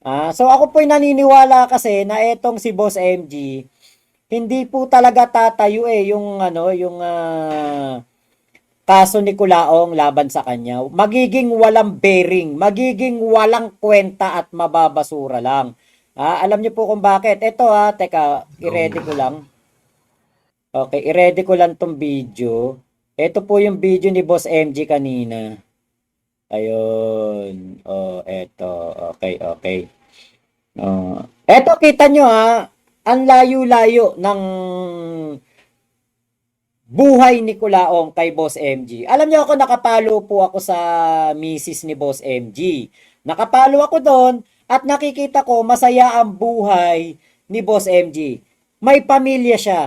So ako po'y naniniwala kasi na etong si Boss MG, hindi po talaga tatayo yung ano, yung kaso ni Kulaong laban sa kanya. Magiging walang bearing, magiging walang kwenta at mababasura lang. Alam niyo po kung bakit. Ito teka, Go. i-ready ko lang. Okay, i-ready ko lang tong video. Ito po yung video ni Boss MG kanina. Ayun. Oh, eto. Okay, okay. Eto kita nyo ang layo-layo ng buhay ni Kulaong kay Boss MG. Alam niyo ako nakapalo po ako sa misis ni Boss MG. Nakapalo ako doon at nakikita ko masaya ang buhay ni Boss MG. May pamilya siya.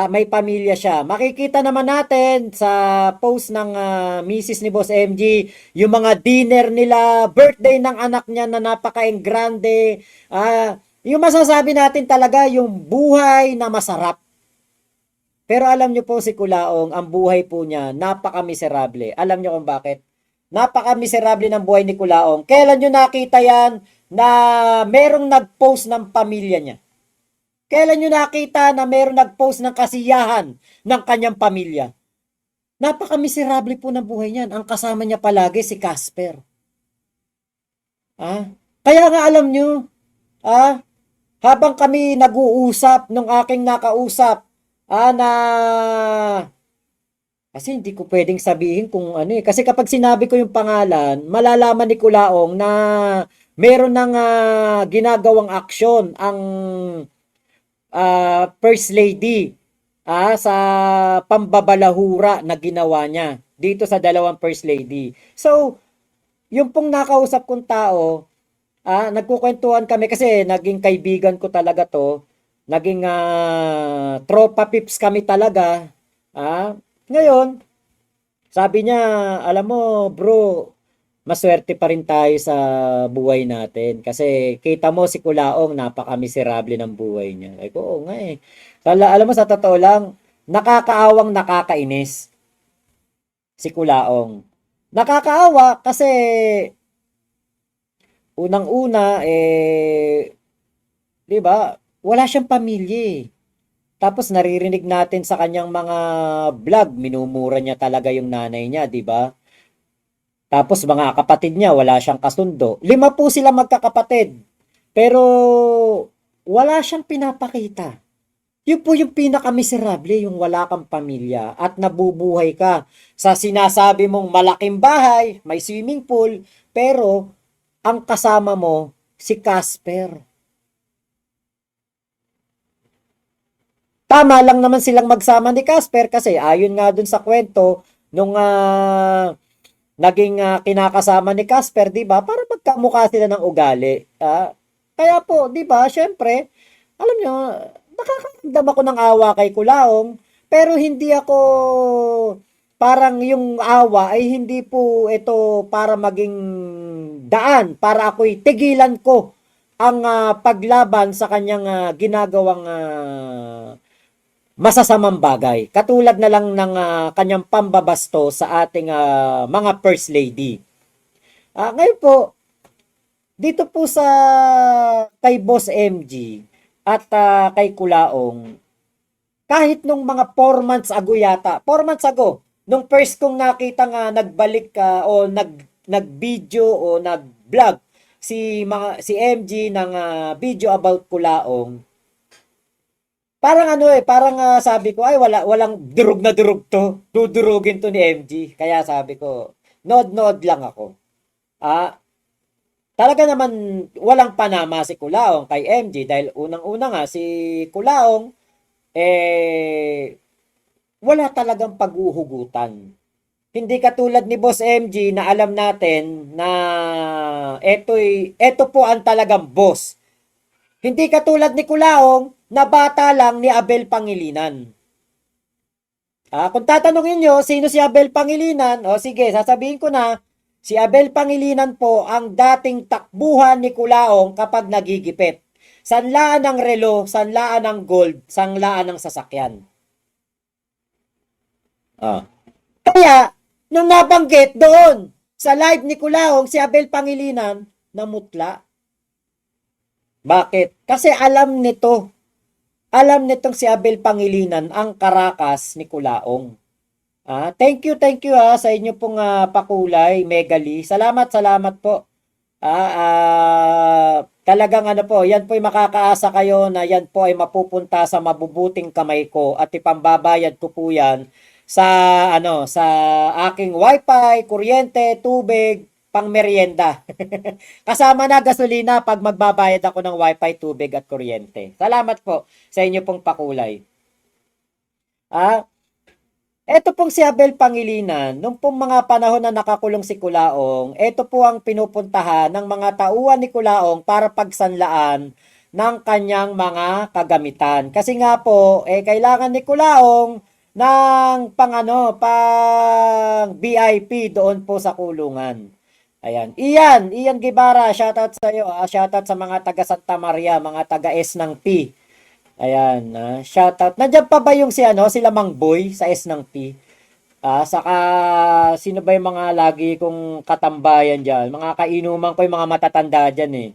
May pamilya siya. Makikita naman natin sa post ng misis ni Boss MG, yung mga dinner nila, birthday ng anak niya na napaka-grande. Yung masasabi natin talaga, yung buhay na masarap. Pero alam niyo po si Kulaong, ang buhay po niya, napaka-miserable. Alam niyo kung bakit? Napaka-miserable ng buhay ni Kulaong. Kailan niyo nakita yan na merong nag-post ng pamilya niya? Kailan nyo nakita na meron nag-post ng kasiyahan ng kanyang pamilya? Napaka-miserable po ng buhay niyan. Ang kasama niya palagi si Casper. Kaya nga alam nyo, habang kami nag-uusap nung aking nakausap, na kasi hindi ko pwedeng sabihin kung ano kasi kapag sinabi ko yung pangalan, malalaman ni Kulaong na meron ng ginagawang aksyon ang First Lady sa pambabalahura na ginawa niya dito sa dalawang First Lady. So, yung pong nakausap kong tao, nagkukwentuhan kami kasi naging kaibigan ko talaga to. Naging tropa pips kami talaga. Ngayon, sabi niya, alam mo bro, maswerte pa rin tayo sa buhay natin. Kasi kita mo si Kulaong, napaka-miserable ng buhay niya. Ay ko, oo nga eh. Alam mo, sa totoo lang, nakakaawang nakakainis si Kulaong. Nakakaawa kasi unang-una, 'di ba? Wala siyang pamilya eh. Tapos naririnig natin sa kanyang mga vlog, minumura niya talaga yung nanay niya, 'di ba? Tapos mga kapatid niya, wala siyang kasundo. 5 po sila magkakapatid. Pero wala siyang pinapakita. Yun po yung pinaka-miserable, yung wala kang pamilya at nabubuhay ka sa sinasabi mong malaking bahay, may swimming pool, pero ang kasama mo si Casper. Tama lang naman silang magsama ni Casper kasi ayon nga dun sa kwento nung naging kinakasama ni Casper, 'di ba? Para magkamukha sila ng ugali. Kaya po, 'di ba? Syempre, alam niyo, nakakaramdam ako ng awa kay Kulaong, pero hindi ako parang yung awa ay hindi po ito para maging daan para ako'y tigilan ko ang paglaban sa kanyang ginagawang masasamang bagay. Katulad na lang ng kanyang pambabasto sa ating mga First Lady. Ngayon po, dito po sa kay Boss MG at kay Kulaong, kahit nung mga 4 months ago yata, 4 months ago, nung first kong nakita nga nagbalik o nag-video o nag-vlog si MG ng video about Kulaong, parang parang sabi ko, ay walang durog na durog to. Dudurugin to ni MG. Kaya sabi ko, nod-nod lang ako. Ah, Talaga naman walang panama si Kulaong kay MG dahil unang-una nga si Kulaong wala talagang paghuhugutan. Hindi katulad ni Boss MG na alam natin na eto po ang talagang boss. Hindi katulad ni Kulaong na bata lang ni Abel Pangilinan. Kung tatanungin nyo, sino si Abel Pangilinan? O sige, sasabihin ko na, si Abel Pangilinan po ang dating takbuhan ni Kulaong kapag nagigipit. Sanlaan ng relo, sanlaan ng gold, sanlaan ng sasakyan. Ah. Kaya, nung nabanggit doon, sa live ni Kulaong, si Abel Pangilinan, namutla. Bakit? Kasi alam nitong si Abel Pangilinan ang karakas ni Kulaong. Thank you sa inyo pong pakulay, Megali. Salamat po. Talagang ano po, yan po ay makakaasa kayo na yan po ay mapupunta sa mabubuting kamay ko at ipambabayad ko po yan sa sa aking wifi, kuryente, tubig, pangmeryenda. Kasama na gasolina pag magbabayad ako ng wifi, tubig at kuryente. Salamat po sa inyo pong pakulay. Ah, Eto pong si Abel Pangilinan, nung pong mga panahon na nakakulong si Kulaong, eto po ang pinupuntahan ng mga tauhan ni Kulaong para pagsanlaan ng kanyang mga kagamitan. Kasi nga po, kailangan ni Kulaong ng pang VIP doon po sa kulungan. Ayan. Ian Gibara, shoutout sa iyo. Shoutout sa mga taga Santa Maria, mga taga S ng P. Ayan, shoutout. Nandiyan pa ba yung sila Mang Boy sa S ng P? Saka sino ba yung mga lagi kong katambayan diyan? Mga kainuman ko yung mga matatanda diyan eh.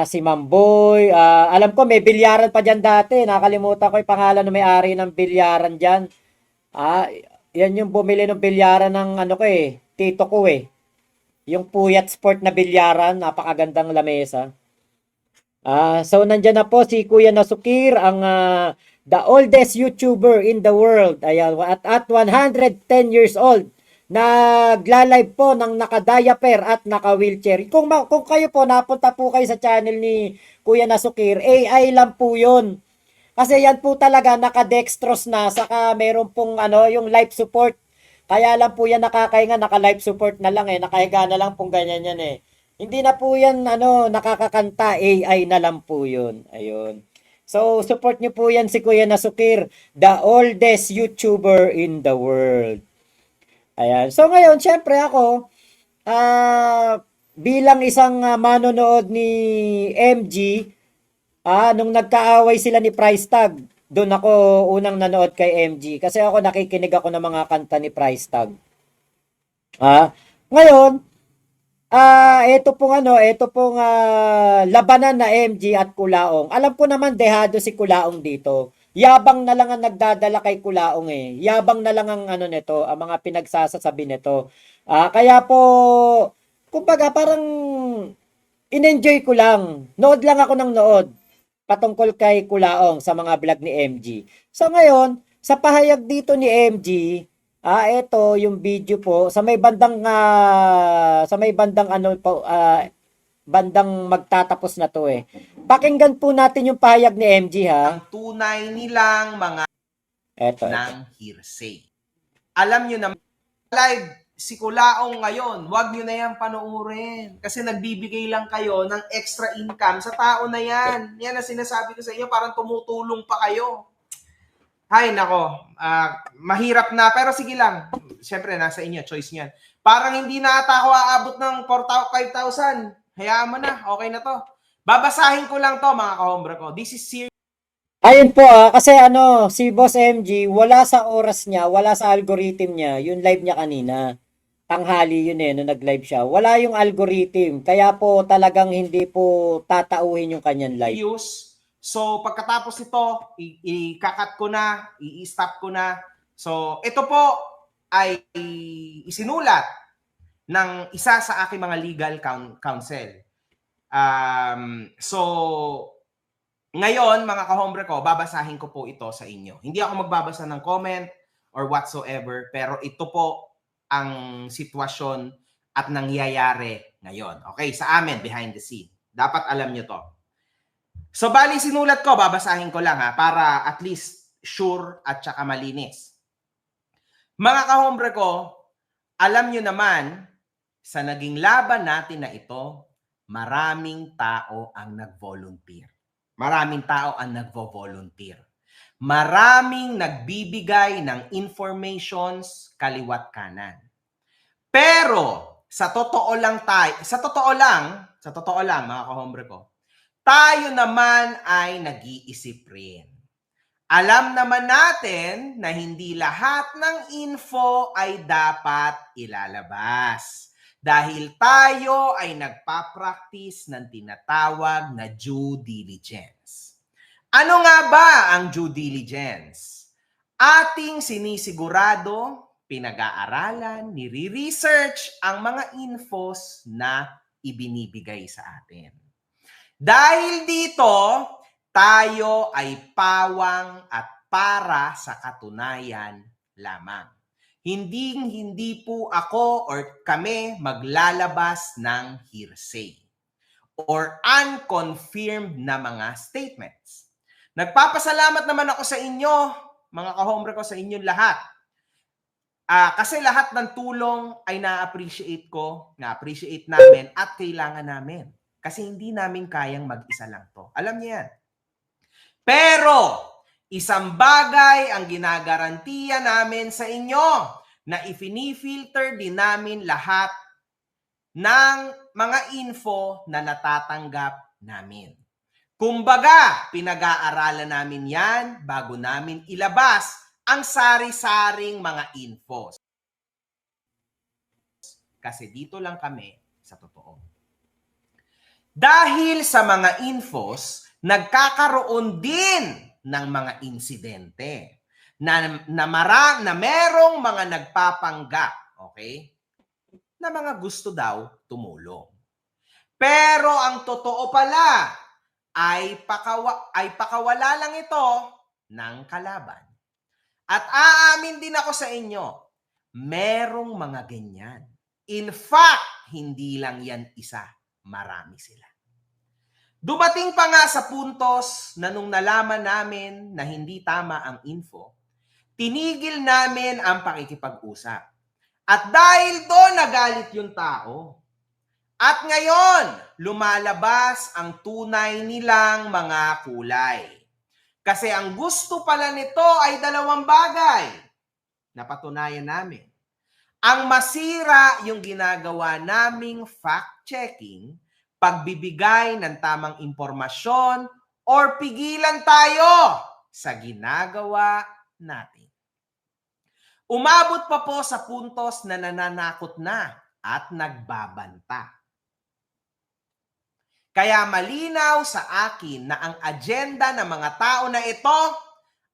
Si Mamboy, alam ko may bilyaran pa diyan dati. Nakalimutan ko yung pangalan ng may-ari ng bilyaran diyan. Yan yung bumili ng bilyaran ng ano ko eh, tito ko eh. Yung Puyat Sport na bilyaran, napakagandang lamesa. So nandiyan na po si Kuya Nasukir, ang the oldest YouTuber in the world. Ayan, at 110 years old. Nagla-live po ng naka-diaper at naka-wheelchair. Kung kayo po napunta po kayo sa channel ni Kuya Nasukir, AI lang po 'yun. Kasi yan po talaga naka-dextrose na, saka meron pong yung life support. Kaya lang po yan nakakahinga, naka-life support na lang nakahiga na lang pong ganyan yan Hindi na po yan nakakakanta, AI na lang po yun. Ayun. So, support nyo po yan si Kuya Nasukir, the oldest YouTuber in the world. Ayan. So, ngayon, syempre ako, bilang isang manonood ni MG, nung nagkaaway sila ni Price Tag, doon ako unang nanood kay MG. Kasi ako nakikinig ako ng mga kanta ni Price Tag. Ngayon, ito pong labanan na MG at Kulaong. Alam ko naman dehado si Kulaong dito. Yabang na lang ang nagdadala kay Kulaong Yabang na lang ang nito, ang mga pinagsasasabi nito. Kaya po, kumbaga parang in-enjoy ko lang. Nood lang ako ng nood patungkol kay Kulaong sa mga vlog ni MG. So ngayon, sa pahayag dito ni MG, ito yung video po sa may bandang bandang magtatapos na to Pakinggan po natin yung pahayag ni MG ha. Ang tunay nilang mga ito. hearsay. Alam nyo na live si Kulaong ngayon, wag nyo na yan panoorin. Kasi nagbibigay lang kayo ng extra income sa tao na yan. Yan ang sinasabi ko sa inyo, parang tumutulong pa kayo. Hay, nako. Mahirap na, pero sige lang. Siyempre, nasa inyo, choice niyan. Parang hindi na ata ako aabot ng 5,000. Hayaan mo na, okay na to. Babasahin ko lang to, mga kahombre ko. This is serious. Ayun po kasi si Boss MG, wala sa oras niya, wala sa algorithm niya, yung live niya kanina. Tanghali yun nung nag-live siya. Wala yung algorithm. Kaya po talagang hindi po tatauhin yung kanyang live. So pagkatapos nito, i-cut ko na, i-stop ko na. So ito po ay isinulat ng isa sa aking mga legal counsel. So ngayon, mga kahombre ko, babasahin ko po ito sa inyo. Hindi ako magbabasa ng comment or whatsoever, pero ito po ang sitwasyon at nangyayari ngayon. Okay, sa amin, behind the scene. Dapat alam nyo to. So, bali sinulat ko, babasahin ko lang para at least sure at saka malinis. Mga kahombre ko, alam nyo naman, sa naging laban natin na ito, maraming tao ang nag-volunteer. Maraming tao ang nagvo-volunteer. Maraming nagbibigay ng informations kaliwat kanan. Pero sa totoo lang mga kahombre ko, tayo naman ay nag-iisip rin. Alam naman natin na hindi lahat ng info ay dapat ilalabas. dahil tayo ay nagpa-practice ng tinatawag na due diligence. Ano nga ba ang due diligence? Ating sinisigurado, pinag-aaralan, nire-research ang mga infos na ibinibigay sa atin. Dahil dito, tayo ay pawang at para sa katunayan lamang. Hindi po ako or kami maglalabas ng hearsay or unconfirmed na mga statements. Nagpapasalamat naman ako sa inyo, mga kahombre ko, sa inyong lahat. Kasi lahat ng tulong ay na-appreciate ko, na-appreciate namin at kailangan namin. Kasi hindi namin kayang mag-isa lang to. Alam niyo yan. Pero, isang bagay ang ginagarantiya namin sa inyo na ifinifilter din namin lahat ng mga info na natatanggap namin. Kumbaga, pinag-aaralan namin yan bago namin ilabas ang sari-saring mga info. Kasi dito lang kami sa totoo. Dahil sa mga infos, nagkakaroon din ng mga insidente na merong mga nagpapanggap, okay? Na mga gusto daw tumulong. Pero ang totoo pala ay pakawala lang ito ng kalaban. At aamin din ako sa inyo, merong mga ganyan. In fact, hindi lang yan isa, marami sila. Dumating pa nga sa puntos na nung nalaman namin na hindi tama ang info, tinigil namin ang pakikipag-usap. At dahil doon nagalit yung tao. At ngayon, lumalabas ang tunay nilang mga kulay. Kasi ang gusto pala nito ay dalawang bagay. Napatunayan namin. Ang masira yung ginagawa naming fact-checking, pagbibigay ng tamang impormasyon, or pigilan tayo sa ginagawa natin. Umabot pa po sa puntos na nananakot na at nagbabanta. Kaya malinaw sa akin na ang agenda ng mga tao na ito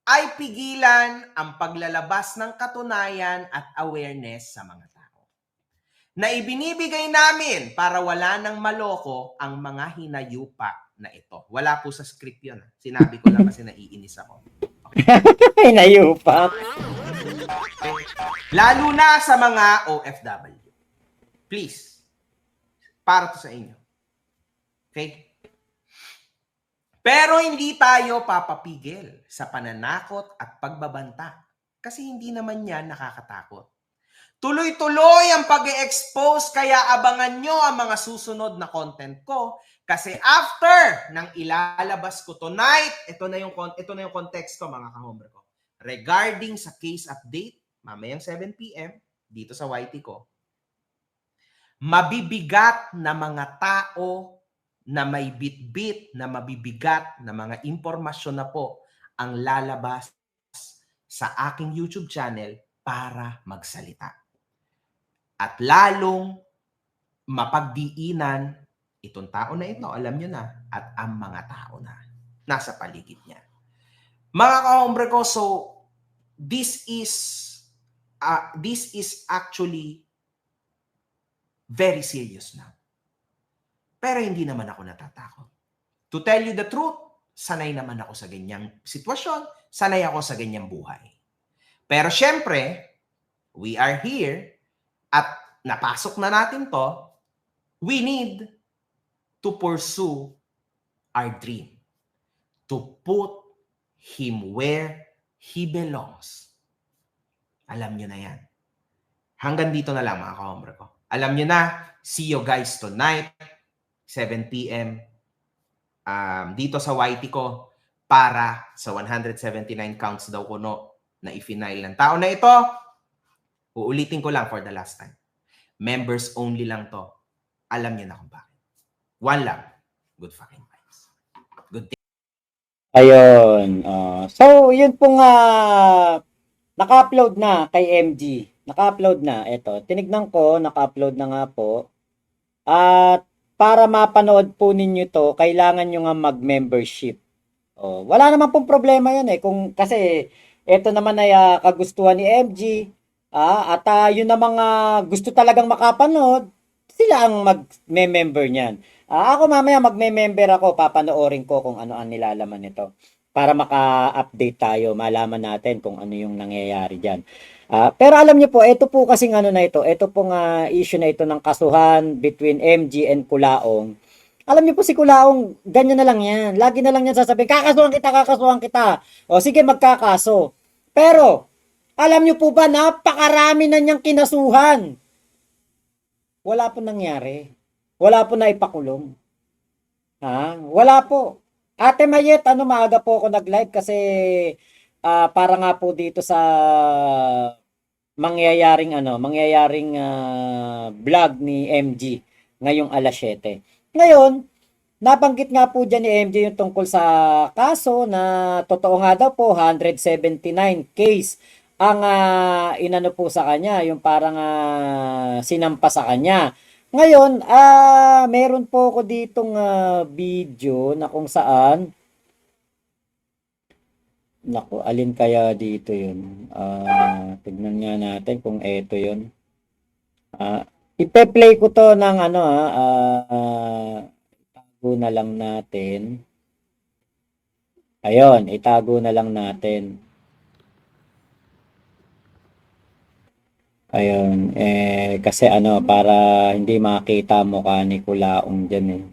ay pigilan ang paglalabas ng katunayan at awareness sa mga tao. Na ibinibigay namin para wala nang maloko ang mga hinayupak na ito. Wala po sa script yun. Sinabi ko lang kasi naiinis ako. Hinayupak. Lalo na sa mga OFW. Please, para to sa inyo. Okay? Pero hindi tayo papapigil sa pananakot at pagbabanta kasi hindi naman yan nakakatakot. Tuloy-tuloy ang pag-e-expose kaya abangan nyo ang mga susunod na content ko kasi after nang ilalabas ko tonight, ito na yung context ko mga kahombre ko. Regarding sa case update, mamayang 7 p.m. dito sa YT ko, mabibigat na mga tao na may bit-bit na mabibigat na mga impormasyon na po ang lalabas sa aking YouTube channel para magsalita. At lalong mapagdiinan itong tao na ito, alam nyo na, at ang mga tao na nasa paligid niya. Mga kahombre ko, so this is actually very serious now. Pero hindi naman ako natatakot. To tell you the truth, sanay naman ako sa ganyang sitwasyon, sanay ako sa ganyang buhay. Pero syempre, we are here at napasok na natin to, we need to pursue our dream. To put him where he belongs. Alam nyo na yan. Hanggang dito na lang mga kahombre ko. Alam nyo na, see you guys tonight, 7 p.m. Dito sa YT ko para sa 179 counts daw kuno na i-final ng tao na ito. Uulitin ko lang for the last time. Members only lang to. Alam niyo na kung bakit. One lang. Good fucking vibes. Good day. Ayun. So, yun pong naka-upload na kay MG Naka-upload na. Ito, tinignan ko, naka-upload na nga po. At para mapanood po ninyo to, kailangan nyo nga mag-membership. Oh, wala naman pong problema yan eh. Kung, kasi ito naman ay kagustuhan ni MG. At yun na mga gusto talagang makapanood, sila ang mag-member niyan. Ako mamaya magme-member ako, papanoorin ko kung ano ang nilalaman nito. Para maka-update tayo, malaman natin kung ano yung nangyayari dyan. Pero alam niyo po, ito po kasing ano na ito pong issue na ito ng kasuhan between MG and Kulaong. Alam niyo po si Kulaong, ganyan na lang yan. Lagi na lang yan sasabihin, kakasuhan kita, kakasuhan kita. O sige, magkakaso. Pero, alam niyo po ba, napakarami na niyang kinasuhan. Wala po nangyari. Wala po na ipakulong. Wala po. Ate Mayet, maaga po ako nag-live kasi para nga po dito sa mangyayaring vlog ni MG ngayong alas 7. Ngayon, nabanggit nga po dyan ni MJ yung tungkol sa kaso na totoo nga daw po 179 case ang inano po sa kanya, yung parang sinampa sa kanya. Ngayon, meron po ako ditong video na kung saan naku, alin kaya dito yun? Tignan nga natin kung eto yun. Ipe-play ko to ng itago na lang natin. Ayun, itago na lang natin. Ayun, kasi para hindi makita mukha ni Kulaong dyan eh.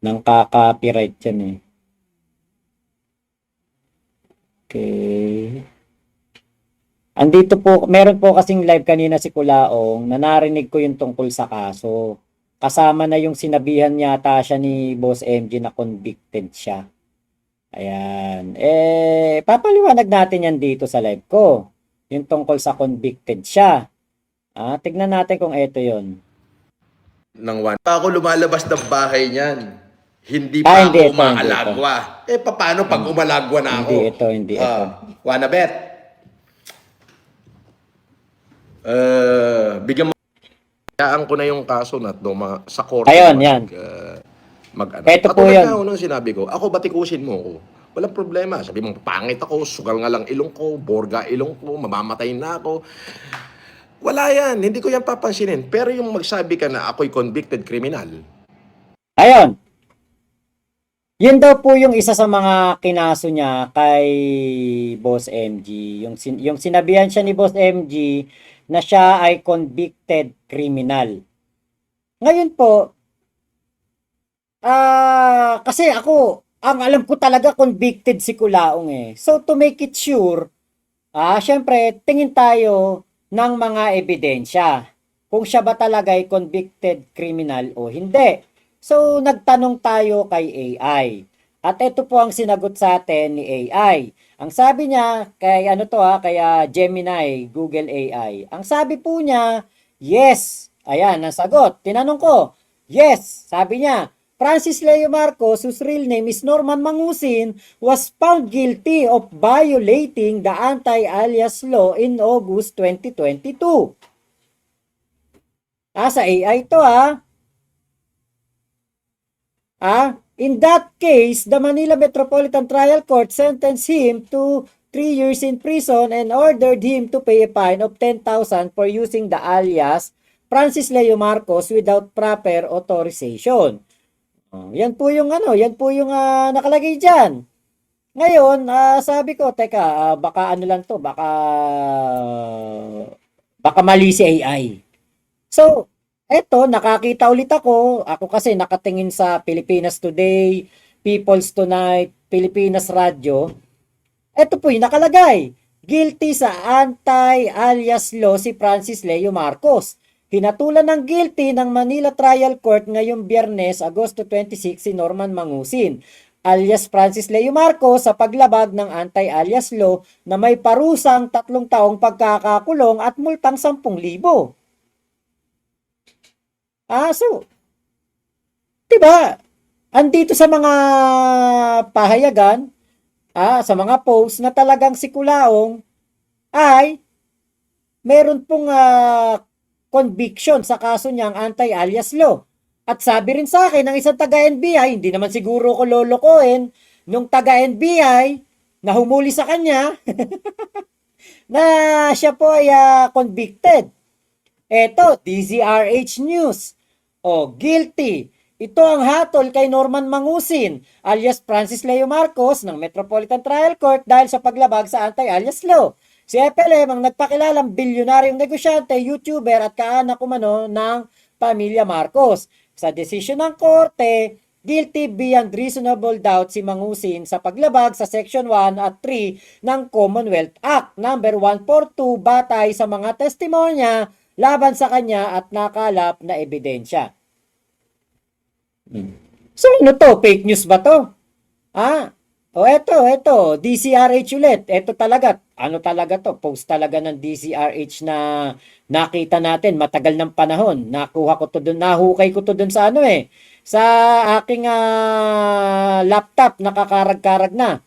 Nang kaka-copyright dyan eh. Okay. Andito po, meron po kasing live kanina si Kulaong na narinig ko yung tungkol sa kaso. Kasama na yung sinabihan yata siya ni Boss MG na convicted siya. Ayan. Papaliwanag natin yan dito sa live ko. Yung tungkol sa convicted siya. Tignan natin kung ito yon. Nang one. Pa ako lumalabas ng bahay niyan. Hindi pa hindi ako ito, umaalagwa. Paano pag umalagwa na ako? Hindi ito. Wanna bet? Bigyan mo. Kayaan ko na yung kaso na sa korte. Ayun, yan. Ito po yun. Katulad na sinabi ko, ako batikusin mo ko. Walang problema. Sabi mo, pangit ako, sugal nga lang ilong ko, borga ilong ko, mamamatay na ako. Wala yan. Hindi ko yan papansinin. Pero yung magsabi ka na ako'y convicted criminal. Ayun. Yun daw po yung isa sa mga kinaso niya kay Boss MG. Yung sinabihan siya ni Boss MG na siya ay convicted criminal. Ngayon po, kasi ako, ang alam ko talaga convicted si Kulaong eh. So to make it sure, syempre, tingin tayo ng mga ebidensya. Kung siya ba talaga ay convicted criminal o hindi. So, nagtanong tayo kay AI. At ito po ang sinagot sa atin ni AI. Ang sabi niya, kaya Gemini, Google AI. Ang sabi po niya, yes. Ayan, ang sagot. Tinanong ko, yes. Sabi niya, Francis Leo Marcos, whose real name is Norman Mangusin, was found guilty of violating the anti-alias law in August 2022. Sa AI to in that case, the Manila Metropolitan Trial Court sentenced him to 3 years in prison and ordered him to pay a fine of 10,000 for using the alias Francis Leo Marcos without proper authorization. Yan po yung nakalagay diyan. Ngayon, sabi ko, teka, baka lang to, baka mali si AI. So, eto, nakakita ulit ako. Ako kasi nakatingin sa Pilipinas Today, People's Tonight, Pilipinas Radio. Eto po yung nakalagay. Guilty sa anti-alias law si Francis Leo Marcos. Hinatulan ng guilty ng Manila Trial Court ngayong Biyernes, Agosto 26 si Norman Mangusin, alias Francis Leo Marcos sa paglabag ng anti-alias law na may parusang 3 taong pagkakakulong at multang 10,000. So, diba, andito sa mga pahayagan, sa mga posts na talagang si Kulaong ay meron pong conviction sa kaso niyang anti-alias law. At sabi rin sa akin ng isang taga-NBI, hindi naman siguro ko lolokohin, nung taga-NBI na humuli sa kanya, na siya po ay convicted. Eto, DZRH News. O, guilty. Ito ang hatol kay Norman Mangusin alias Francis Leo Marcos ng Metropolitan Trial Court dahil sa paglabag sa anti-alias law. Si FLM ang nagpakilalang bilyonaryong negosyante, YouTuber at kaanak umano ng pamilya Marcos. Sa desisyon ng korte, guilty beyond reasonable doubt si Mangusin sa paglabag sa Section 1 at 3 ng Commonwealth Act No. 142 batay sa mga testimonya laban sa kanya at nakalap na ebidensya. So ano to? Fake news ba to? O eto, DCRH ulit. Eto talaga, ano talaga to? Post talaga ng DCRH na nakita natin matagal ng panahon. Nahukay ko to dun sa sa aking laptop, nakakarag-karag na.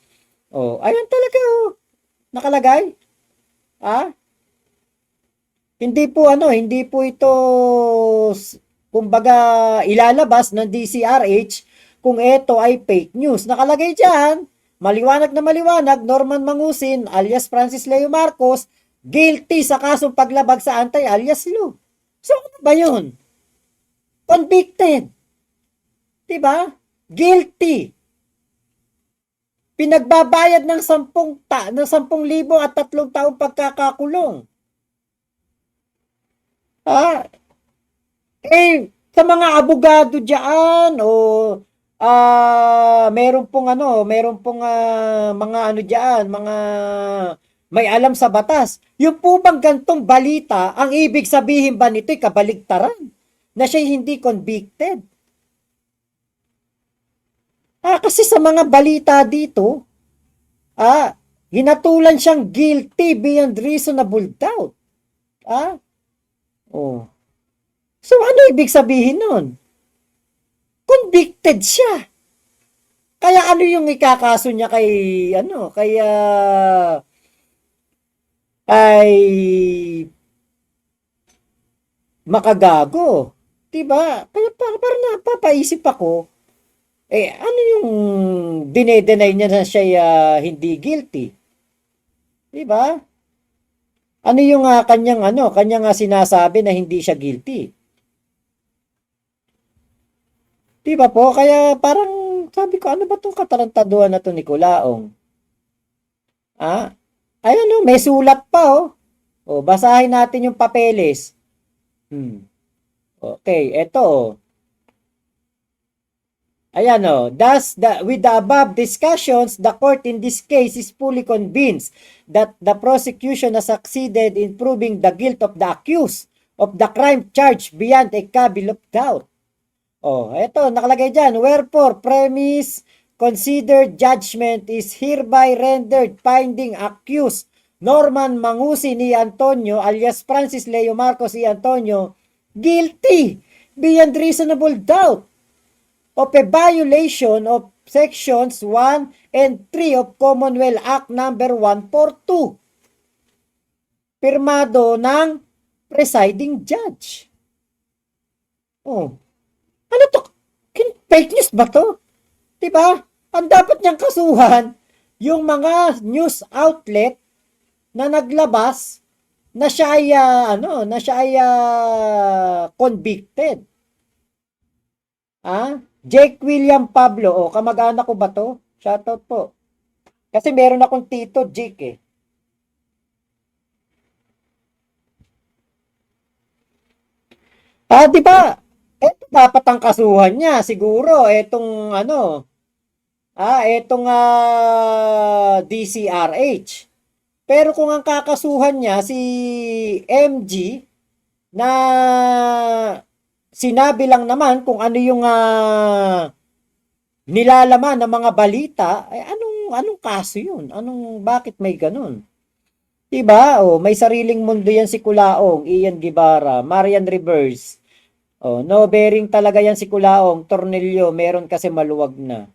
Ayan talaga nakalagay. Hindi po ito kumbaga ilalabas ng DCRH kung ito ay fake news. Nakalagay diyan, maliwanag na maliwanag, Norman Mangusin alias Francis Leo Marcos guilty sa kasong paglabag sa anti-alias law. So ano ba 'yun? Convicted. 'Di ba? Guilty. Pinagbabayad ng 10,000 at 3 taong pagkakakulong. Sa mga abogado diyan meron pong mga diyan, mga may alam sa batas. Yung po bang gantong balita, ang ibig sabihin ba nito'y kabaligtaran? Na siya hindi convicted? Kasi sa mga balita dito, hinatulan siyang guilty beyond reasonable doubt. So ano ibig sabihin nun? Convicted siya. Kaya ano yung ikakaso niya kay makagago? Diba? Kaya parang napapaisip ako, ano yung dinedenay niya na siya hindi guilty? Diba? Ano yung kanyang sinasabi na hindi siya guilty? Diba po? Kaya parang sabi ko, ano ba itong katarantaduhan na to ni Culaong? Ayan may sulat pa basahin natin yung papeles. Okay, eto Ayan with the above discussions, the court in this case is fully convinced that the prosecution has succeeded in proving the guilt of the accused of the crime charged beyond a cavil of doubt. Eto, nakalagay dyan. Wherefore, premise, considered judgment is hereby rendered finding accused Norman Mangusin y Antonio alias Francis Leo Marcos y Antonio guilty beyond reasonable doubt of a violation of sections 1 and 3 of Commonwealth Act No. 142. Pirmado ng presiding judge. Ano to? Fake news ba to? Diba? Ang dapat niyang kasuhan, yung mga news outlet na naglabas na siya ay convicted. Jake William Pablo, kamag-anak ko ba to? Shoutout po. Kasi meron akong tito, Jake di ba? Ito dapat ang kasuhan niya, siguro, etong DCRH. Pero kung ang kakasuhan niya si MG na sinabi lang naman kung ano yung nilalaman ng mga balita, anong kaso yun? Bakit may ganun? Diba? May sariling mundo yan si Culaong, Ian Guevara, Marian Reverse. No bearing talaga yan si Culaong, Tornilyo, meron kasi maluwag na.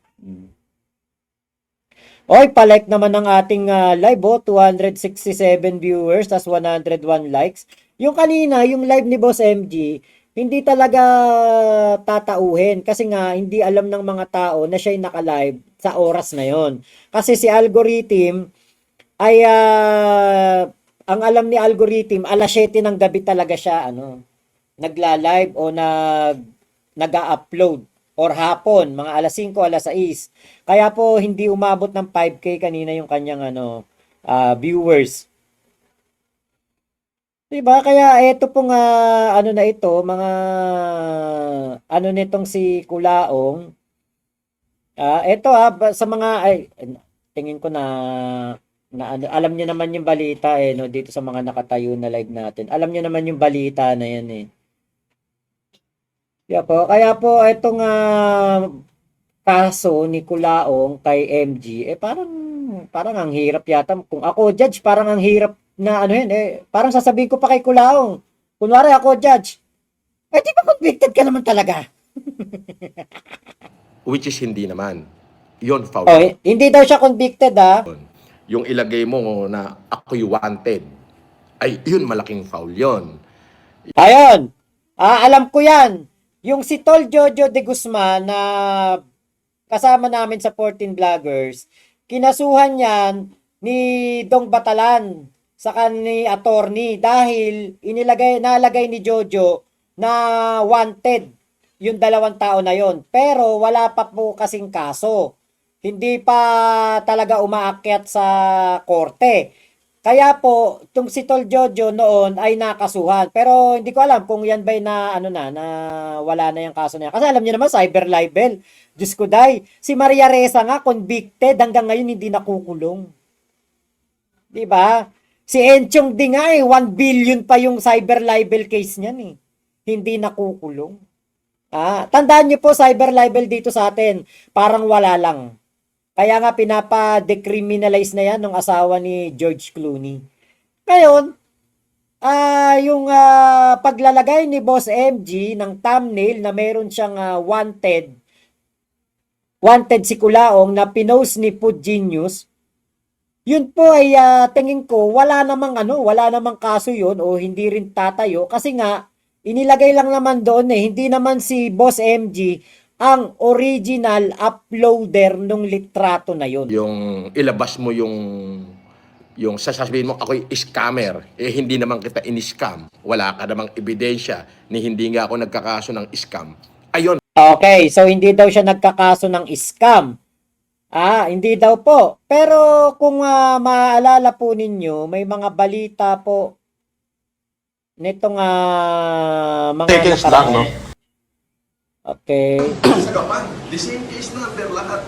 Oy, palike naman ng ating live, 267 viewers, tas 101 likes. Yung kanina, yung live ni Boss MG, hindi talaga tatauhin kasi nga hindi alam ng mga tao na siya'y naka-live sa oras na yon. Kasi si algorithm ay ang alam ni algorithm, alas 7 ng gabi talaga siya nagla-live o nag-a-upload or hapon, mga alas 5, alas 6. Kaya po hindi umabot ng 5K kanina yung kanyang viewers. Diba? Kaya eto pong na ito, mga nitong si Kulaong. Eto sa mga tingin ko alam niyo naman yung balita no, dito sa mga nakatayo na live natin. Alam niyo naman yung balita na yan eh. Kaya po itong kaso ni Kulaong kay MG parang ang hirap yata. Kung ako judge, parang ang hirap na parang sasabihin ko pa kay Kulaong. Kunwari ako judge. Di ba convicted ka naman talaga? Which is hindi naman. Yun, foul. Hindi daw siya convicted Yung ilagay mo na ako'y wanted, ay yun, malaking foul yun. Ayun. Alam ko yan. Yung si Tol Jojo de Guzman na kasama namin sa 14 Vloggers, kinasuhan yan ni Dong Batalan sa ni attorney dahil nalagay ni Jojo na wanted yung dalawang tao na yon. Pero wala pa po kasing kaso. Hindi pa talaga umaakyat sa korte. Kaya po, itong si Tol Jojo noon ay nakasuhan. Pero hindi ko alam kung yan ba'y na wala na yung kaso na yan. Kasi alam niyo naman, cyber libel. Diyos ko day. Si Maria Ressa nga, convicted. Hanggang ngayon, hindi nakukulong. Diba? Si Enchong Di nga 1 billion pa yung cyber libel case niyan eh. Hindi nakukulong. Tandaan niyo po, cyber libel dito sa atin, parang wala lang. Kaya nga pinapa-decriminalize na yan ng asawa ni George Clooney. Ngayon, yung paglalagay ni Boss MG ng thumbnail na meron siyang wanted si Kulaong na pinost ni Food Genius, yun po ay tingin ko wala namang kaso yun o hindi rin tatayo kasi nga inilagay lang naman doon hindi naman si Boss MG ang original uploader nung litrato na yun. Yung ilabas mo yung sasabihin mo ako'y scammer, hindi naman kita in-scam. Wala ka namang ebidensya ni hindi nga ako nagkakaso ng scam. Ayun. Okay, so hindi daw siya nagkakaso ng scam. Hindi daw po. Pero kung maaalala po ninyo, may mga balita po nitong mga Seconds lang, no? Okay. The same case number, lahat.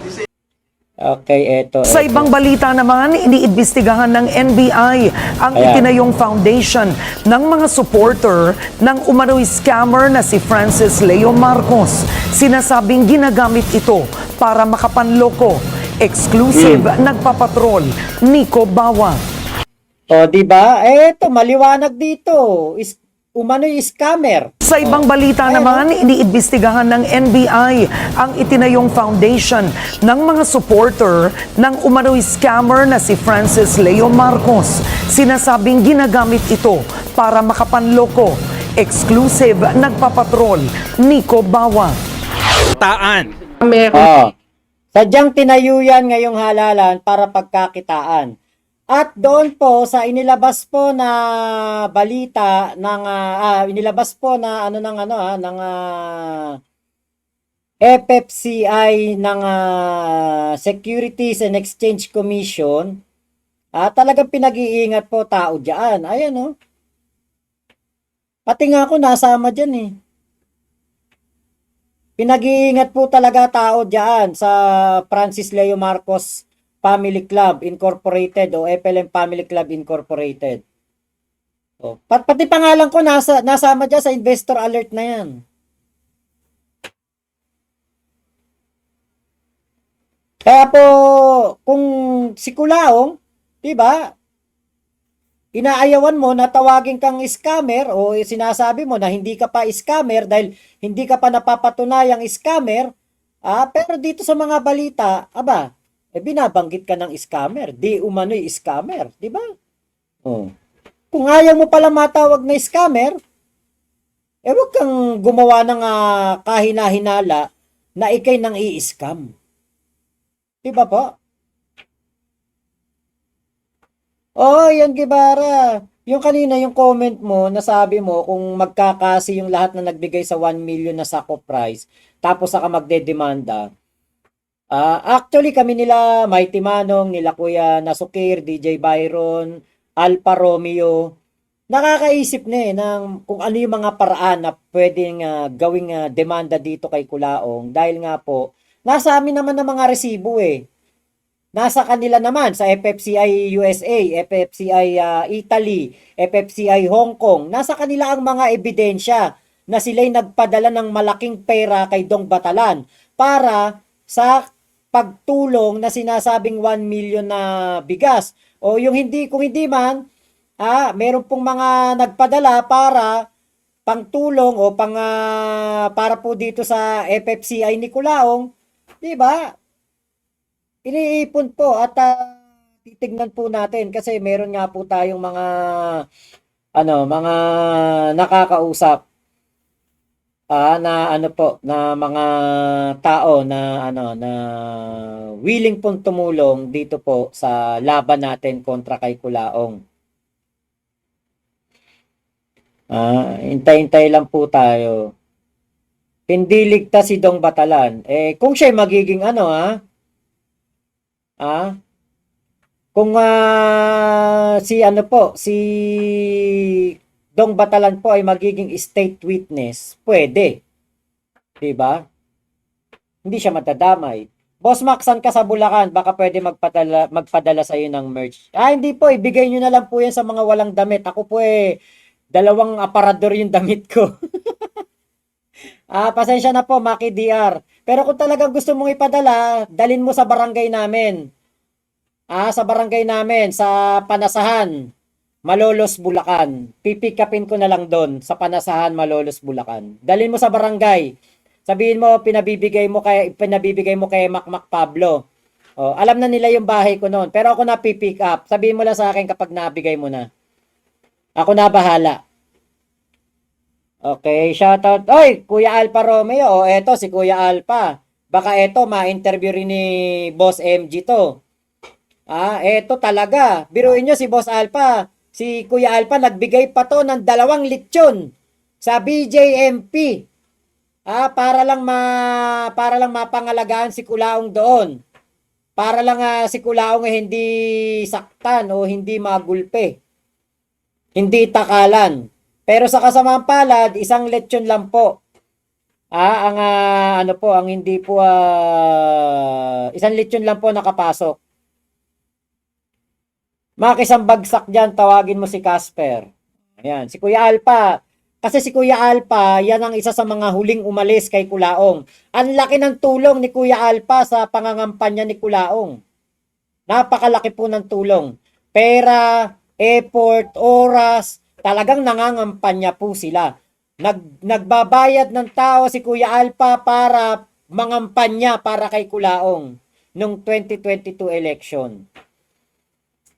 Okay, eto. Sa ibang balita naman, iniimbestigahan ng NBI ang itinayong foundation ng mga supporter ng umano'y scammer na si Francis Leo Marcos. Sinasabing ginagamit ito para makapanloko. Exclusive, nagpapatrol, Nico Bawa. Diba? Eto, maliwanag dito. Umano'y scammer. Sa ibang balita naman, iniimbestigahan ng NBI ang itinayong foundation ng mga supporter ng umano'y scammer na si Francis Leo Marcos. Sinasabing ginagamit ito para makapanloko. Exclusive, nagpapatrol, Nico Bawa. Sadyang tinayo yan ngayong halalan para pagkakitaan. At doon po sa inilabas po na balita ng inilabas po na ng FFCI ng Securities and Exchange Commission, talagang pinag-iingat po tao diyan. Ayan Pati nga ako nasama diyan eh. Pinag-iingat po talaga tao diyan sa Francis Leo Marcos Family Club Incorporated o FLM Family Club Incorporated. Pati pangalan ko nasama dyan sa investor alert na yan. Kaya po, kung si Kulaong, diba, inaayawan mo na tawagin kang scammer o sinasabi mo na hindi ka pa scammer dahil hindi ka pa napapatunayang scammer, pero dito sa mga balita, binabanggit ka ng scammer. Di umano'y scammer, di ba? Oh. Kung ayaw mo pala matawag na scammer, wag kang gumawa ng kahina-hinala na ikay nang i-scam. Di ba po? Oh, yan Gibara. Yung kanina, yung comment mo, nasabi mo kung magkakasi yung lahat na nagbigay sa 1 million na sack of price, tapos saka magdedemanda. Actually, kami nila Mighty Manong, nila Kuya Nasukir, DJ Byron, Alfa Romeo, nakakaisip na ng kung ano yung mga paraan na pwedeng gawing demanda dito kay Kulaong dahil nga po, nasa amin naman ng mga resibo eh. Nasa kanila naman sa FFCI USA, FFCI Italy, FFCI Hong Kong. Nasa kanila ang mga ebidensya na sila'y nagpadala ng malaking pera kay Dong Batalan para sa pagtulong na sinasabing 1 million na bigas. O yung hindi, kung hindi man, meron pong mga nagpadala para pangtulong o para po dito sa FFCI ni Kulaong, 'di ba? Iniipon po at titignan po natin kasi meron nga po tayong mga nakakausap na mga tao na willing pong tumulong dito po sa laban natin kontra kay Kulaong. Hintay-hintay lang po tayo. Hindi ligtas si Dong Batalan. Kung siya magiging kung si Dong Batalan po ay magiging state witness, pwede. 'Di ba? Hindi siya matadamay. Boss Max, saan ka sa Bulacan? Baka pwede magpadala sa iyo ng merch. Hindi po, ibigay niyo na lang po 'yan sa mga walang damit. Ako po 2 aparador yung damit ko. Pasensya na po, Maki DR. Pero kung talagang gusto mong ipadala, dalin mo sa barangay namin. Sa barangay namin, sa Panasahan, Malolos, Bulacan. Pipikapin ko na lang doon sa Panasahan, Malolos, Bulacan. Dalin mo sa barangay. Sabihin mo, pinabibigay mo kay Makmak Pablo. Alam na nila yung bahay ko noon. Pero ako na pipick up. Sabihin mo lang sa akin kapag nabigay mo na. Ako na bahala. Okay, shoutout. Oy, Kuya Alfa Romeo. Eto si Kuya Alfa. Baka eto ma-interview rin ni Boss MG to. Eto talaga. Biruin nyo si Boss Alfa. Si Kuya Alfa nagbigay pa to ng 2 lechon sa BJMP. Para lang mapangalagaan si Kulaong doon. Para lang si Kulaong hindi saktan o hindi magulpe. Hindi takalan. Pero sa kasamaang palad, 1 lechon lang po. Ang hindi po 1 lechon lang po nakapasok. Makisang bagsak diyan, tawagin mo si Casper. Ayan, si Kuya Alpa. Kasi si Kuya Alpa, yan ang isa sa mga huling umalis kay Kulaong. Ang laki ng tulong ni Kuya Alpa sa pangangampanya ni Kulaong. Napakalaki po ng tulong. Pera, effort, oras, talagang nangangampanya po sila. Nagbabayad ng tao si Kuya Alpa para mangampanya para kay Kulaong nung 2022 election.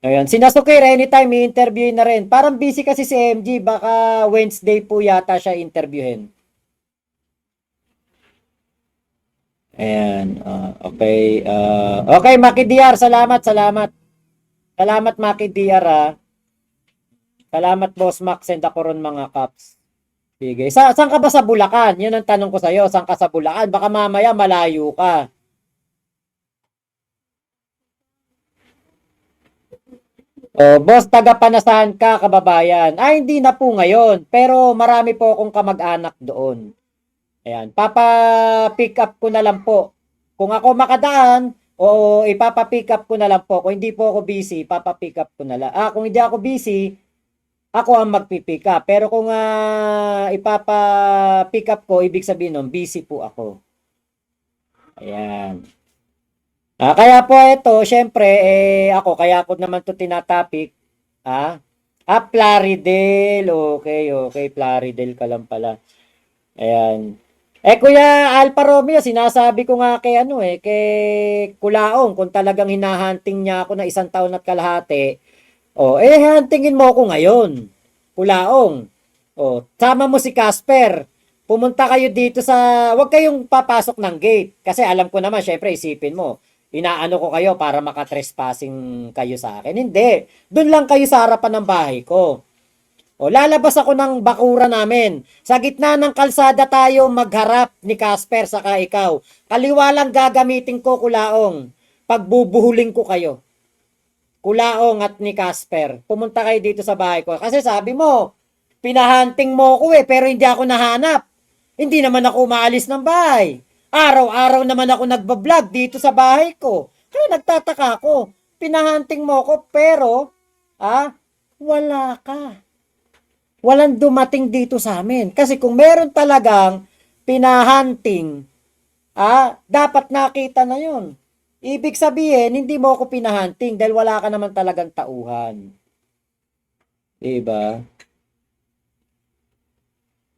Ayan. Si Nasukir, anytime i-interview na rin. Parang busy kasi si MG. Baka Wednesday po yata siya interviewin. Ayan. Okay. Okay, Maki DR. Salamat. Salamat, Maki DR. Salamat, Boss Max. Send ako ron mga caps. Sige. Saan ka ba sa Bulacan? Yun ang tanong ko sa'yo. Saan ka sa Bulacan? Baka mamaya malayo ka. Boss, taga Panasahan ka, kababayan. Hindi na po ngayon. Pero marami po akong kamag-anak doon. Ayan. Papa-pick up ko na lang po. Kung ako makadaan, ipapa-pick up ko na lang po. Kung hindi po ako busy, papa-pick up ko na lang. Kung hindi ako busy, ako ang magpipick up. Pero kung ipapa-pick up ko, ibig sabihin nun, busy po ako. Ayan. Kaya po ito, syempre, ako, kaya ako naman to tinatapik. Plaridel. Okay, Plaridel ka lang pala. Ayan. Kuya Alfa Romeo, sinasabi ko nga kay kay Kulaong, kung talagang hinahunting niya ako na 1 taon at kalahati, huntingin mo ako ngayon. Kulaong. Sama mo si Casper. Pumunta kayo dito wag kayong papasok ng gate. Kasi alam ko naman, syempre isipin mo, inaano ko kayo para makatrespassing kayo sa akin. Hindi. Doon lang kayo sa harapan ng bahay ko. Lalabas ako ng bakura namin. Sa gitna ng kalsada tayo magharap ni Casper saka ikaw. Kaliwa lang gagamitin ko, Kulaong. Pagbubuhuling ko kayo. Kulaong at ni Casper. Pumunta kayo dito sa bahay ko. Kasi sabi mo, pinahunting mo ko pero hindi ako nahanap. Hindi naman ako umaalis ng bahay. Araw-araw naman ako nagbablog dito sa bahay ko. Kaya nagtataka ako. Pinahunting mo ko pero, wala ka. Walang dumating dito sa amin. Kasi kung meron talagang pinahunting, dapat nakita na yun. Ibig sabihin, hindi mo ako pinahunting dahil wala ka naman talagang tauhan. Diba?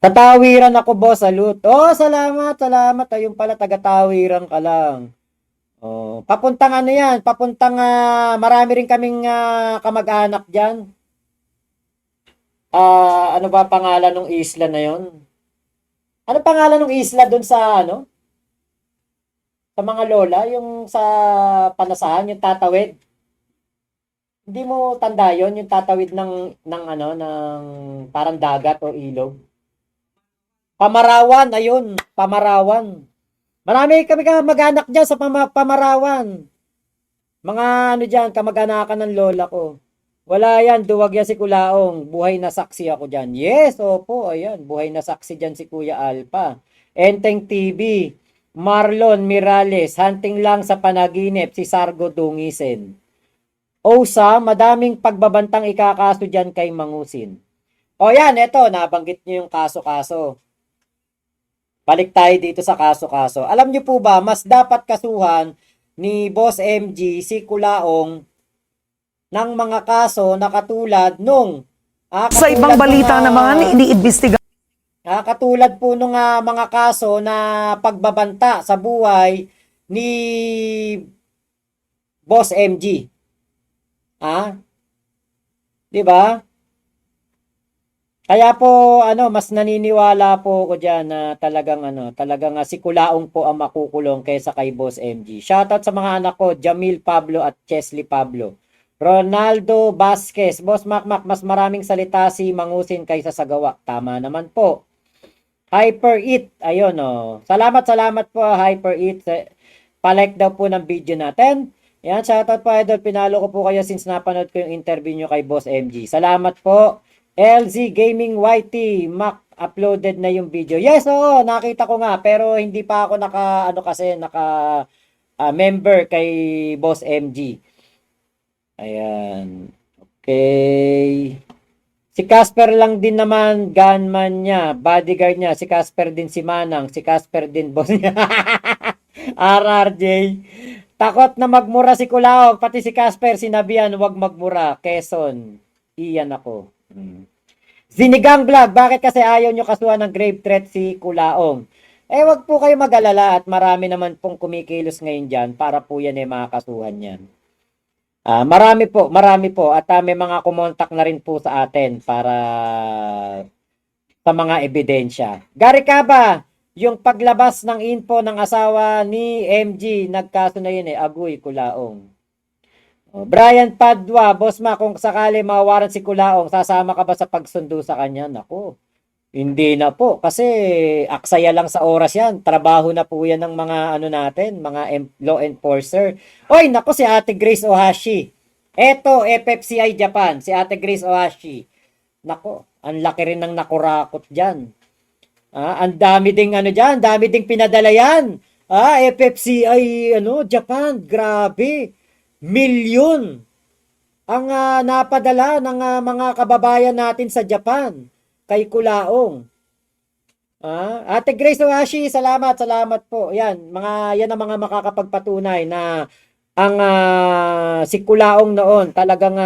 Tatawiran ako, boss. Salute. Salamat. Ayun pala, taga-tawiran ka lang. Papuntang yan? Papuntang, marami rin kaming kamag-anak dyan. Ano ba pangalan ng isla na yon? Ano pangalan ng isla doon sa sa mga lola, yung sa Panasahan, yung tatawid. Hindi mo tanda yon, yung tatawid ng parang dagat o ilog. Pamarawan, ayun, Pamarawan. Marami kami kamag-anak diyan sa Pamarawan. Mga diyan, kamag-anakan ng lola ko. Wala yan, duwag yan si Kulaong. Buhay na saksi ako dyan. Yes, opo, ayan. Buhay na saksi dyan si Kuya Alpha. Enteng TV. Marlon Mirales. Hunting lang sa panaginip. Si Sargo Dungisen. Osa, madaming pagbabantang ikakaso dyan kay Mangusin. Yan, eto. Nabanggit nyo yung kaso-kaso. Balik tayo dito sa kaso-kaso. Alam nyo po ba, mas dapat kasuhan ni Boss MG si Kulaong ng mga kaso na katulad nung Sa ibang balita naman, iniimbestiga katulad po nung mga kaso na pagbabanta sa buhay ni Boss MG. Di ba? Kaya po mas naniniwala po ko diyan na talagang si Kulaong po ang makukulong kaysa kay Boss MG. Shoutout sa mga anak ko, Jamil Pablo at Chesley Pablo. Ronaldo Vasquez, Boss Makmak, mas maraming salita si Mangusin kaysa sa gawa. Tama naman po. Hyper Eat, ayun Salamat po Hyper Eat. Palike daw po ng video natin. Yan, shoutout po idol. Pinalo ko po kayo since napanood ko yung interview nyo kay Boss MG. Salamat po. LZ Gaming YT, Mac, uploaded na yung video. Yes, nakita ko nga. Pero hindi pa ako naka member kay Boss MG. Ayan. Okay. Si Casper lang din naman, gunman niya, bodyguard niya. Si Casper din si Manang. Si Casper din boss niya. RRJ. Takot na magmura si Kulaog. Pati si Casper, sinabihan, wag magmura. Quezon. Iyan ako. Sinigang Vlog. Bakit kasi ayaw nyo kasuhan ng grave threat si Kulaong? Wag po kayo mag-alala at marami naman pong kumikilos ngayon dyan para po yan makakasuhan yan. Marami po at may mga kumontak na rin po sa atin para sa mga ebidensya. Gary Caba, yung paglabas ng info ng asawa ni MG, nagkaso na yun Agoy, Kulaong. Brian Padua, Boss Ma, kung sakali mawawaran si Kulaong, sasama ka ba sa pagsundo sa kanya? Nako, hindi na po kasi aksaya lang sa oras yan. Trabaho na po yan ng mga natin, mga law enforcer. Oy, nako si Ate Grace Ohashi. Eto, FFCI Japan, si Ate Grace Ohashi. Nako, ang laki rin ng nakurakot dyan. Ang dami ding dyan, dami ding pinadala yan. FFCI Japan, grabe. Milyon ang napadala ng mga kababayan natin sa Japan kay Kulaong. Ate Grace Ohashi, salamat po. Yan ang mga makakapagpatunay na ang si Kulaong noon talagang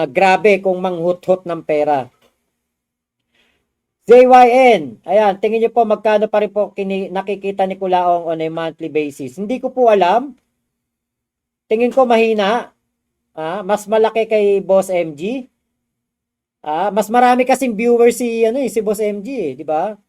grabe kung manghut-hut ng pera. JYN, ayan, tingin niyo po magkano pa rin po nakikita ni Kulaong on a monthly basis? Hindi ko po alam. Tingin ko mahina. Mas malaki kay Boss MG. Mas marami kasing viewers si Boss MG, di ba?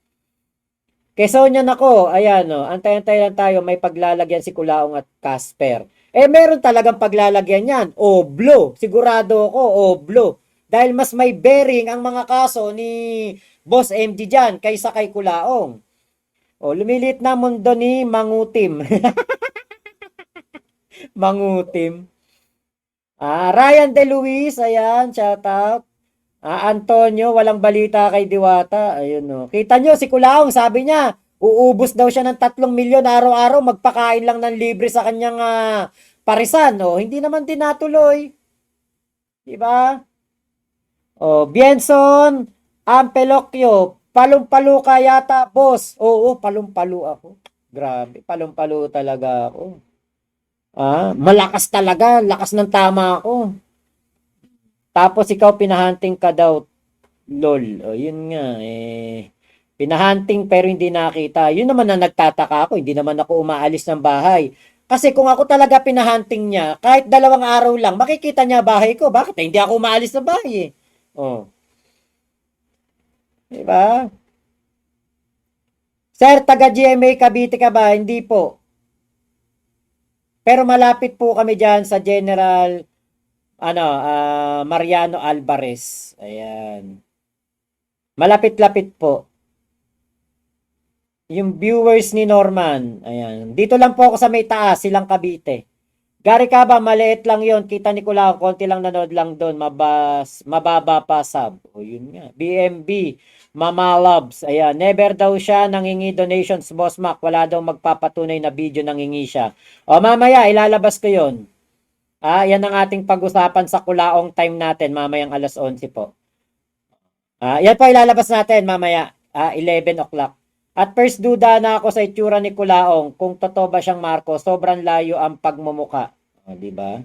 Quezonian ako, ayan antay-antay lang tayo, may paglalagyan si Kulaong at Casper. Meron talagang paglalagyan yan. Oblo, sigurado ako, oblo. Dahil mas may bearing ang mga kaso ni Boss MG dyan kaysa kay Kulaong. Lumilit na mundo ni Mangutim. Mangutim. Ryan De Luis, ayan, shout out. Antonio, walang balita kay Diwata. Ayun Kita nyo, si Kulaong, sabi niya, uubos daw siya ng 3 milyon araw-araw, magpakain lang ng libre sa kanyang parisan. Hindi naman din natuloy. Diba? Bienson, Ampelocchio, palong-palo ka yata, boss. Oo, palong-palo ako. Grabe, palong-palo talaga ako. Malakas talaga, lakas ng tama ako. Tapos ikaw pinahunting ka daw, lol. Yun nga, pinahunting pero hindi nakita. Yun naman na nagtataka ako, hindi naman ako umaalis ng bahay. Kasi kung ako talaga pinahunting niya, kahit 2 araw lang, makikita niya bahay ko. Bakit? Hindi ako umaalis ng bahay Diba? Sir, taga GMA Cavite ka ba? Hindi po. Pero malapit po kami dyan sa General Mariano Alvarez. Ayan. Malapit-lapit po. Yung viewers ni Norman. Ayan. Dito lang po ako sa may taas, Silang Cavite. Gary ka ba? Maliit lang yon. Kita ni Kulaong, konti lang nanood lang doon. Mababa pa sub. Yun nga. BMB. Mama Loves. Ayan. Never daw siya nangingi donations, Boss Mac. Wala daw magpapatunay na video nangingi siya. Mamaya, ilalabas ko yon. Yan ang ating pag-usapan sa Kulaong time natin. Mamayang 11:00 po. Yan po ilalabas natin mamaya. 11 o'clock. At first duda na ako sa itsura ni Kulaong. Kung totoo ba siyang Marcos, sobrang layo ang pagmumuka. Di ba?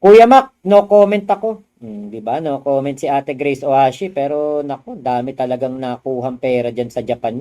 Kuya Mac, no comment ako. Di ba? No comment si Ate Grace Ohashi. Pero naku, dami talagang nakuhang pera dyan sa Japan niya.